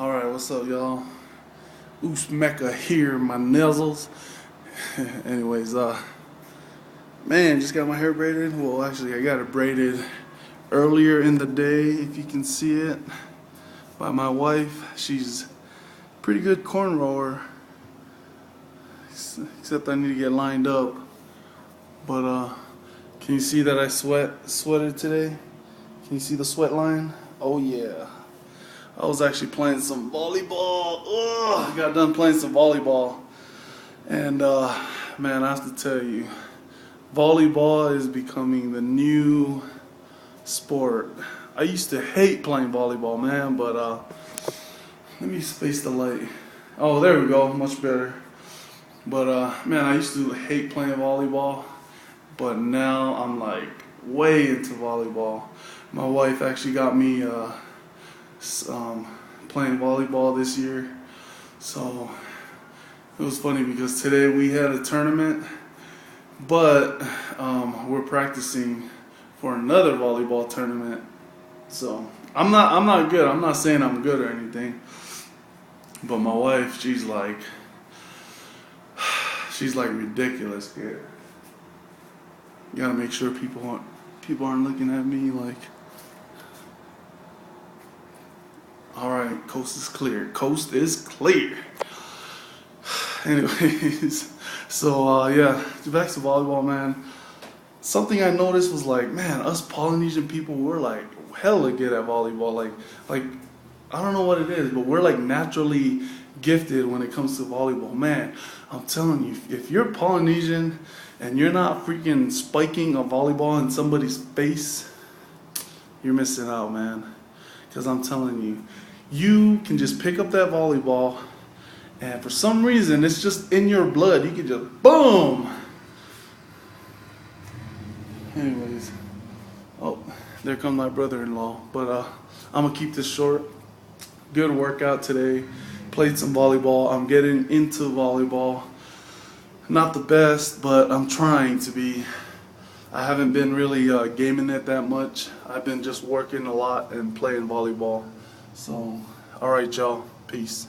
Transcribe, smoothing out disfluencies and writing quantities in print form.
Alright, what's up, y'all? Mecca here, my nizzles. Anyways, man, just got my hair braided. Well, actually, I got it braided earlier in the day, if you can see it, by my wife. She's a pretty good cornrower, except I need to get lined up. But, can you see that I sweated today? Can you see the sweat line? Oh, yeah. I was actually playing some volleyball. I got done playing some volleyball. And, man, I have to tell you, volleyball is becoming the new sport. I used to hate playing volleyball, man, but, let me space the light. Oh, there we go, much better. But, man, I used to hate playing volleyball, but now I'm like way into volleyball. My wife actually got me, playing volleyball this year, so it was funny because today we had a tournament, but we're practicing for another volleyball tournament. So I'm not good. I'm not saying I'm good or anything, but my wife, she's like ridiculous good. You gotta make sure people aren't looking at me like. Alright, coast is clear. Coast is clear. Anyways, so yeah, back to volleyball, man. Something I noticed was like, man, us Polynesian people, we're like hella good at volleyball. Like I don't know what it is, but we're like naturally gifted when it comes to volleyball. Man, I'm telling you, if you're Polynesian and you're not freaking spiking a volleyball in somebody's face, you're missing out, man. Because I'm telling you, you can just pick up that volleyball, and for some reason, it's just in your blood. You can just, boom! Anyways, oh, there comes my brother-in-law. But I'm going to keep this short. Good workout today. Played some volleyball. I'm getting into volleyball. Not the best, but I'm trying to be. I haven't been really gaming it that much. I've been just working a lot and playing volleyball. So, alright, y'all. Peace.